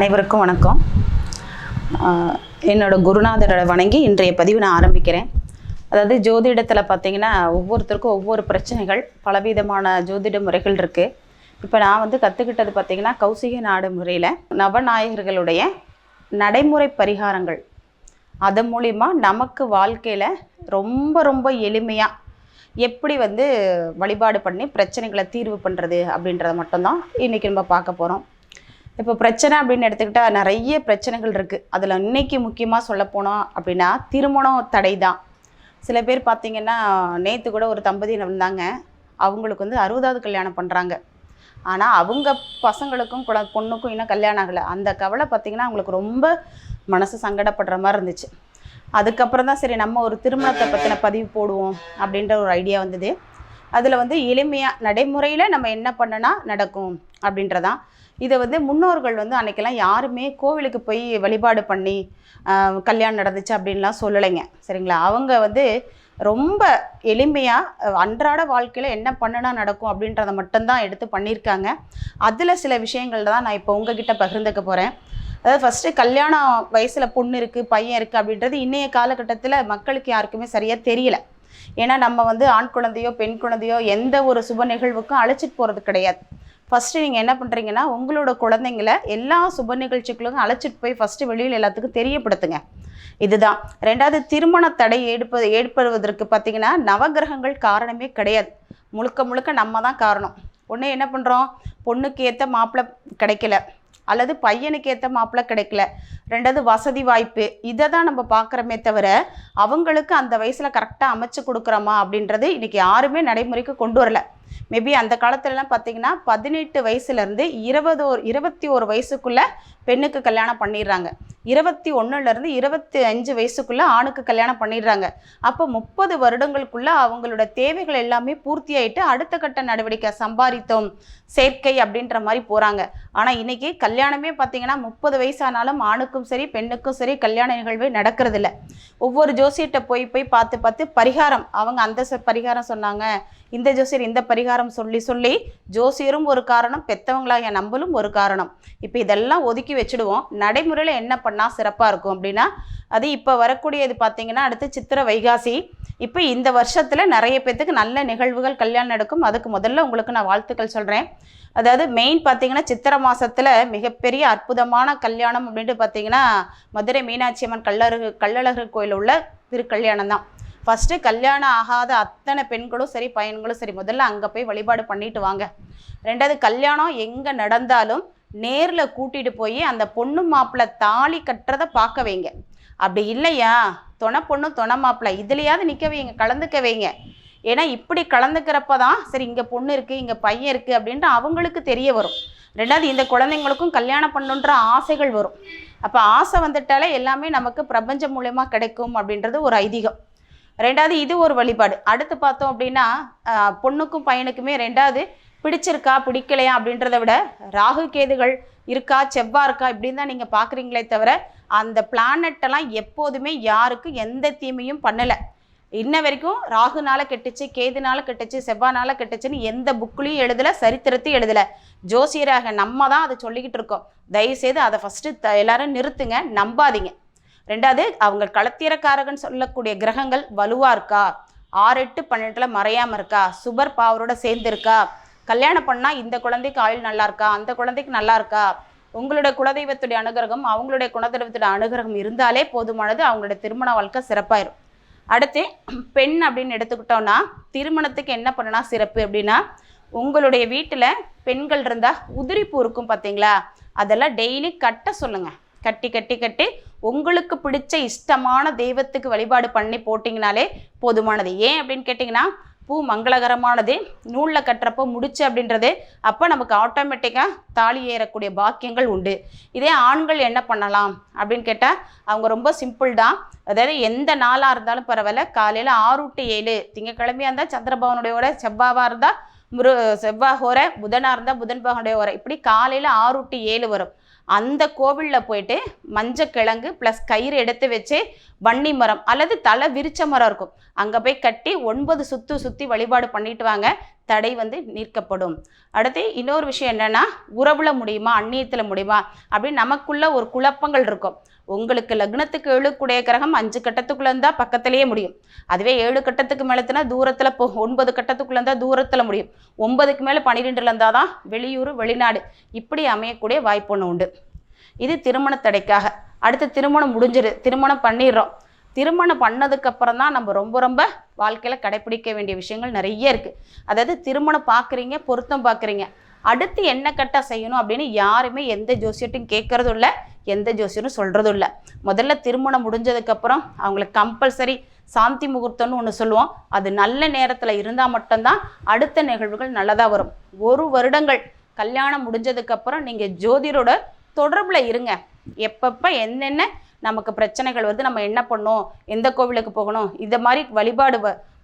அனைவருக்கும் வணக்கம். என்னோட குருநாதரை வணங்கி இன்றைய பதிவு நான் ஆரம்பிக்கிறேன். அதாவது ஜோதிடத்தில் பார்த்தீங்கன்னா ஒவ்வொருத்தருக்கும் ஒவ்வொரு பிரச்சனைகள், பலவிதமான ஜோதிட முறைகள் இருக்குது. இப்போ நான் கற்றுக்கிட்டது பார்த்திங்கன்னா கௌசிக நாடு முறையில் நவநாயகர்களுடைய நடைமுறை பரிகாரங்கள். அதன் மூலிமா நமக்கு வாழ்க்கையில் ரொம்ப ரொம்ப எளிமையாக எப்படி வழிபாடு பண்ணி பிரச்சனைகளை தீர்வு பண்ணுறது அப்படின்றத மட்டும்தான் இன்றைக்கி நம்ம பார்க்க போகிறோம். இப்போ பிரச்சனை அப்படின்னு எடுத்துக்கிட்டால் நிறைய பிரச்சனைகள் இருக்குது. அதில் இன்றைக்கி முக்கியமாக சொல்லப்போனோம் அப்படின்னா திருமணம் தடை தான். சில பேர் பார்த்திங்கன்னா நேற்று கூட ஒரு தம்பதி வந்தாங்க. அவங்களுக்கு 60வது கல்யாணம் பண்ணுறாங்க. ஆனால் அவங்க பசங்களுக்கும் பொண்ணுக்கும் இன்னும் கல்யாணம் ஆகலை. அந்த கவலை பார்த்திங்கன்னா அவங்களுக்கு ரொம்ப மனசு சங்கடப்படுற மாதிரி இருந்துச்சு. அதுக்கப்புறம் தான் சரி நம்ம ஒரு திருமணத்தை பற்றின பதிவு போடுவோம் அப்படின்ற ஒரு ஐடியா வந்தது. அதில் எளிமையாக நடைமுறையில் நம்ம என்ன பண்ணனா நடக்கும் அப்படின்றதான். இதை முன்னோர்கள் அன்றைக்கெல்லாம் யாருமே கோவிலுக்கு போய் வழிபாடு பண்ணி கல்யாணம் நடந்துச்சு அப்படின்லாம் சொல்லலைங்க. சரிங்களா? அவங்க ரொம்ப எளிமையாக அன்றாட வாழ்க்கையில் என்ன பண்ணுனா நடக்கும் அப்படின்றத மட்டும்தான் எடுத்து பண்ணியிருக்காங்க. அதில் சில விஷயங்கள் தான் நான் இப்போ உங்ககிட்ட பகிர்ந்துக்க போகிறேன். அதாவது ஃபஸ்ட்டு கல்யாணம் வயசில் பொண்ணு இருக்குது பையன் இருக்குது அப்படின்றது இன்றைய காலகட்டத்தில் மக்களுக்கு யாருக்குமே சரியாக தெரியல. ஏன்னா நம்ம ஆண் குழந்தையோ பெண் குழந்தையோ எந்த ஒரு சுப நிகழ்வுக்கும் அழைச்சிட்டு போகிறது கிடையாது. ஃபஸ்ட்டு நீங்கள் என்ன பண்ணுறீங்கன்னா உங்களோட குழந்தைங்களை எல்லா சுப நிகழ்ச்சிகளுக்கும் அழைச்சிட்டு போய் ஃபஸ்ட்டு வெளியில் எல்லாத்துக்கும் தெரியப்படுத்துங்க. இதுதான். ரெண்டாவது, திருமண தடை ஏற்படுவதற்கு பார்த்திங்கன்னா நவகிரகங்கள் காரணமே கிடையாது. முழுக்க முழுக்க நம்ம தான் காரணம். ஒன்று என்ன பண்ணுறோம், பொண்ணுக்கு ஏற்ற மாப்பிள்ளை கிடைக்கல அல்லது பையனுக்கு ஏற்ற மாப்பிள்ளை கிடைக்கல. ரெண்டாவது வசதி வாய்ப்பு. இதை தான் நம்ம பார்க்குறோமே தவிர அவங்களுக்கு அந்த வயசில் கரெக்டாக அமைச்சு கொடுக்குறோமா அப்படின்றது இன்றைக்கி யாருமே நடைமுறைக்கு கொண்டு வரல. மேபி அந்த காலத்துலலாம் பார்த்திங்கன்னா 18 வயசுலேருந்து 21 வயசுக்குள்ளே பெண்ணுக்கு கல்யாணம் பண்ணிடுறாங்க. 21லேருந்து 25 வயசுக்குள்ளே ஆணுக்கு கல்யாணம் பண்ணிடுறாங்க. அப்போ 30 வருடங்களுக்குள்ளே அவங்களோட தேவைகள் எல்லாமே பூர்த்தி ஆகிட்டு அடுத்த கட்ட நடவடிக்கை சம்பாதித்தோம் சேர்க்கை அப்படின்ற மாதிரி போகிறாங்க. ஆனால் இன்றைக்கி கல்யாணமே பார்த்திங்கன்னா 30 வயசானாலும் ஆணுக்கும் சரி பெண்ணுக்கும் சரி கல்யாண நிகழ்வே நடக்கிறதில்ல. ஒவ்வொரு ஜோசியிட்ட போய் பார்த்து பரிகாரம், அவங்க அந்த பரிகாரம் சொன்னாங்க, இந்த ஜோசியர் இந்த பரிகாரம் சொல்லி ஜோசியரும் ஒரு காரணம், பெற்றவங்களாக நம்மளும் ஒரு காரணம். இப்போ இதெல்லாம் ஒதுக்கி வச்சுடுவோம். நடைமுறையில் என்ன பண்ணால் சிறப்பாக இருக்கும் அப்படின்னா, அது இப்போ வரக்கூடியது பார்த்திங்கன்னா அடுத்து சித்திரை வைகாசி. இப்போ இந்த வருஷத்தில் நிறைய பேர்த்துக்கு நல்ல நிகழ்வுகள் கல்யாணம் நடக்கும். அதுக்கு முதல்ல உங்களுக்கு நான் வாழ்த்துக்கள் சொல்கிறேன். அதாவது மெயின் பார்த்திங்கன்னா சித்திரை மாதத்தில் மிகப்பெரிய அற்புதமான கல்யாணம் அப்படின்ட்டு பார்த்திங்கன்னா மதுரை மீனாட்சி அம்மன் கள்ளழகர் கோயிலில் உள்ள திருக்கல்யாணம் தான். ஃபஸ்ட்டு கல்யாணம் ஆகாத அத்தனை பெண்களும் சரி பையன்களும் சரி முதல்ல அங்கே போய் வழிபாடு பண்ணிட்டு வாங்க. ரெண்டாவது, கல்யாணம் எங்கே நடந்தாலும் நேரில் கூட்டிகிட்டு போய் அந்த பொண்ணு மாப்பிள்ளை தாலி கட்டுறதை பார்க்க வைங்க. அப்படி இல்லையா தொணை பொண்ணு தொணை மாப்பிள்ளை இதுலையாவது நிற்க வைங்க, கலந்துக்க வைங்க. ஏன்னா இப்படி கலந்துக்கிறப்ப தான் சரி இங்கே பொண்ணு இருக்குது இங்கே பையன் இருக்குது அப்படின்ட்டு அவங்களுக்கு தெரிய வரும். ரெண்டாவது, இந்த குழந்தைங்களுக்கும் கல்யாணம் பண்ணுன்ற ஆசைகள் வரும். அப்போ ஆசை வந்துட்டாலே எல்லாமே நமக்கு பிரபஞ்சம் மூலமாக கிடைக்கும் அப்படின்றது ஒரு ஐதீகம். ரெண்டாவது, இது ஒரு வழிபாடு. அடுத்து பார்த்தோம் அப்படின்னா பொண்ணுக்கும் பையனுக்குமே ரெண்டாவது பிடிச்சிருக்கா பிடிக்கலையா அப்படின்றத விட ராகு கேதுகள் இருக்கா செவ்வாய் இருக்கா இப்படின்னு தான் நீங்கள் பார்க்குறீங்களே தவிர அந்த பிளானட்டெல்லாம் எப்போதுமே யாருக்கு எந்த தீமையும் பண்ணலை. இன்ன வரைக்கும் ராகுனால கெட்டுச்சு கேதுனால கெட்டுச்சு செவ்வாய்னால கெட்டுச்சுன்னு எந்த புக்லையும் எழுதலை, சரித்திரத்தையும் எழுதலை. ஜோசியராக நம்ம தான் அதை சொல்லிக்கிட்டு இருக்கோம். தயவுசெய்து அதை ஃபஸ்ட்டு எல்லாரும் நிறுத்துங்க, நம்பாதீங்க. ரெண்டாவது, அவங்க களத்திரக்காரகன் சொல்லக்கூடிய கிரகங்கள் வலுவாக இருக்கா, 6, 8, 12 மறையாமல் இருக்கா, சுபர் பாவரோட சேர்ந்து இருக்கா, கல்யாணம் பண்ணால் இந்த குழந்தைக்கு ஆயுள் நல்லா இருக்கா அந்த குழந்தைக்கு நல்லா இருக்கா, உங்களுடைய குலதெய்வத்துடைய அனுகிரகம் அவங்களுடைய குலதெய்வத்துடைய அனுகிரகம் இருந்தாலே போதுமானது. அவங்களுடைய திருமண வாழ்க்கை சிறப்பாயிரும். அடுத்து பெண் அப்படின்னு எடுத்துக்கிட்டோன்னா திருமணத்துக்கு என்ன பண்ணனா சிறப்பு அப்படின்னா, உங்களுடைய வீட்டில் பெண்கள் இருந்தால் உதிரிப்பூ இருக்கும் பார்த்தீங்களா, அதெல்லாம் டெய்லி கட்ட சொல்லுங்கள். கட்டி உங்களுக்கு பிடிச்ச இஷ்டமான தெய்வத்துக்கு வழிபாடு பண்ணி போட்டிங்கனாலே போதுமானது. ஏன் அப்படின்னு கேட்டிங்கன்னா, பூ மங்களகரமானது, நூலில் கட்டுறப்போ முடிச்சு அப்படின்றது அப்போ நமக்கு ஆட்டோமேட்டிக்காக தாலி ஏறக்கூடிய பாக்கியங்கள் உண்டு. இதே ஆண்கள் என்ன பண்ணலாம் அப்படின்னு கேட்டால் அவங்க ரொம்ப சிம்பிள் தான். அதாவது எந்த நாளாக இருந்தாலும் பரவாயில்ல, காலையில் 6 to 7 திங்கக்கிழமையாக இருந்தால் சந்திரபவனுடைய செவ்வாவாக இருந்தால் செவ்வாய் ஹோரை, புதனாக இருந்தால் புதன் பகனுடைய ஓரை, இப்படி காலையில் 6 to 7 வரும். அந்த கோவிலில் போயிட்டு மஞ்சக்கிழங்கு ப்ளஸ் கயிறு எடுத்து வச்சு வன்னி மரம் அல்லது தலை விரிச்ச மரம் இருக்கும், அங்கே போய் கட்டி 9 சுற்று சுற்றி வழிபாடு பண்ணிட்டு வாங்க, தடை வந்து நீக்கப்படும். அடுத்து இன்னொரு விஷயம் என்னென்னா, உறவுல முடியுமா அந்நியத்தில் முடியுமா அப்படின்னு நமக்குள்ள ஒரு குழப்பங்கள் இருக்கும். உங்களுக்கு லக்னத்துக்கு 7 கூடிய கிரகம் 5 கட்டத்துக்குள்ளே இருந்தால் பக்கத்துலேயே முடியும். அதுவே 7 கட்டத்துக்கு மேலத்துனா தூரத்தில் 9 கட்டத்துக்குள்ளே இருந்தால் தூரத்தில் முடியும். 9க்கு மேலே 12 இருந்தால் தான் வெளியூர் வெளிநாடு இப்படி அமையக்கூடிய வாய்ப்பு ஒன்று உண்டு. இது திருமண தடைக்காக. அடுத்து திருமணம் முடிஞ்சிரு, திருமணம் பண்ணிடுறோம். திருமணம் பண்ணதுக்கப்புறம் தான் நம்ம ரொம்ப வாழ்க்கையில் கடைப்பிடிக்க வேண்டிய விஷயங்கள் நிறைய இருக்குது. அதாவது திருமணம் பார்க்குறீங்க, பொருத்தம் பார்க்குறீங்க, அடுத்து என்ன கட்ட செய்யணும் அப்படின்னு யாருமே எந்த ஜோசியர்ட்டையும் கேட்குறதும் இல்லை, எந்த ஜோசியரும் சொல்கிறதும் இல்லை. முதல்ல திருமணம் முடிஞ்சதுக்கப்புறம் அவங்களுக்கு கம்பல்சரி சாந்தி முகூர்த்தம்னு ஒன்று சொல்லுவோம். அது நல்ல நேரத்தில் இருந்தால் மட்டும்தான் அடுத்த நிகழ்வுகள் நல்லதாக வரும். 1 வருடங்கள் கல்யாணம் முடிஞ்சதுக்கப்புறம் நீங்கள் ஜோதிடரோட தொடர்பில் இருங்க. எப்பப்போ என்னென்ன நமக்கு பிரச்சனைகள் வருது, நம்ம என்ன பண்ணணும், எந்த கோவிலுக்கு போகணும், இந்த மாதிரி வழிபாடு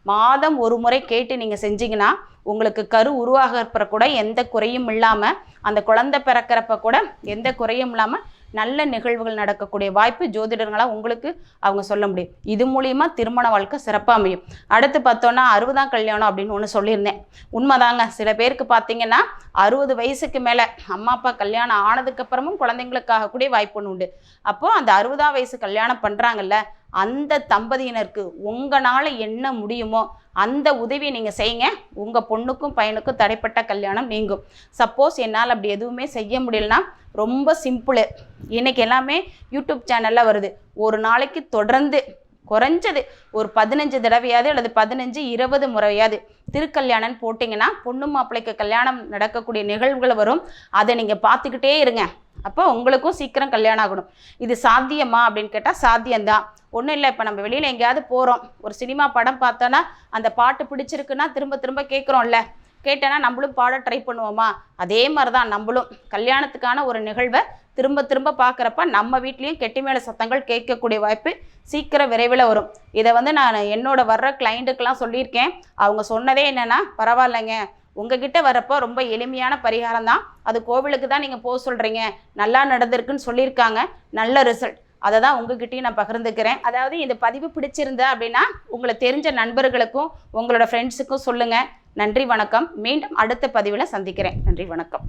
மாதம் 1 முறை கேட்டு நீங்கள் செஞ்சீங்கன்னா உங்களுக்கு கரு உருவாகிறப்ப கூட எந்த குறையும் இல்லாமல், அந்த குழந்தை பிறக்கிறப்ப கூட எந்த குறையும் இல்லாமல் நல்ல நிகழ்வுகள் நடக்கக்கூடிய வாய்ப்பு ஜோதிடர்களாக உங்களுக்கு அவங்க சொல்ல முடியும். இது மூலிமா திருமண வாழ்க்கை சிறப்பாக அமையும். அடுத்து பார்த்தோன்னா 60ஆம் கல்யாணம் அப்படின்னு ஒன்று சொல்லியிருந்தேன். உண்மைதாங்க. சில பேருக்கு பார்த்தீங்கன்னா 60 வயசுக்கு மேலே அம்மா அப்பா கல்யாணம் ஆனதுக்கப்புறமும் குழந்தைங்களுக்காக கூடிய வாய்ப்பு ஒன்று உண்டு. அப்போது அந்த 60ஆம் வயசு கல்யாணம் பண்ணுறாங்கல்ல, அந்த தம்பதியினருக்கு உங்களால் என்ன முடியுமோ அந்த உதவியை நீங்கள் செய்யுங்க. உங்கள் பொண்ணுக்கும் பையனுக்கும் தடைப்பட்ட கல்யாணம் நீங்கும். சப்போஸ் என்னால் அப்படி எதுவுமே செய்ய முடியலன்னா ரொம்ப சிம்பிள். இன்றைக்கி எல்லாமே யூடியூப் சேனலில் வருது. ஒரு நாளைக்கு தொடர்ந்து குறைஞ்சது ஒரு 15 தடவையாவது அல்லது 15-20 முறையாவது திருக்கல்யாணம் போட்டிங்கன்னா பொண்ணு மாப்பிள்ளைக்கு கல்யாணம் நடக்கக்கூடிய நிகழ்வுகள் வரும். அதை நீங்கள் பார்த்துக்கிட்டே இருங்க. அப்போ உங்களுக்கும் சீக்கிரம் கல்யாணம் ஆகணும். இது சாத்தியமா அப்படின்னு கேட்டால் சாத்தியம்தான். ஒன்றும் இல்லை. இப்போ நம்ம வெளியில் எங்கேயாவது போகிறோம், ஒரு சினிமா படம் பார்த்தோன்னா அந்த பாட்டு பிடிச்சிருக்குன்னா திரும்ப திரும்ப கேட்குறோம்ல, கேட்டேன்னா நம்மளும் பாட ட்ரை பண்ணுவோமா? அதே மாதிரி தான் நம்மளும் கல்யாணத்துக்கான ஒரு நிகழ்வை திரும்ப திரும்ப பார்க்குறப்ப நம்ம வீட்லேயும் கெட்டி மேலே சத்தங்கள் கேட்கக்கூடிய வாய்ப்பு சீக்கிரம் விரைவில் வரும். இதை வந்து நான் என்னோட வர்ற கிளைண்ட்டுக்கெலாம் சொல்லியிருக்கேன். அவங்க சொன்னதே என்னென்னா, பரவாயில்லைங்க, உங்ககிட்ட வரப்போ ரொம்ப எளிமையான பரிகாரம் தான், அது கோவிலுக்கு தான் நீங்கள் போக சொல்கிறீங்க, நல்லா நடந்திருக்குன்னு சொல்லியிருக்காங்க, நல்ல ரிசல்ட், அதை தான் உங்ககிட்டயும் நான் பகிர்ந்துக்கிறேன். அதாவது இந்த பதிவு பிடிச்சிருந்தா அப்படின்னா உங்களை தெரிஞ்ச நண்பர்களுக்கும் உங்களோட ஃப்ரெண்ட்ஸுக்கும் சொல்லுங்கள். நன்றி, வணக்கம். மீண்டும் அடுத்த பதிவில் சந்திக்கிறேன். நன்றி, வணக்கம்.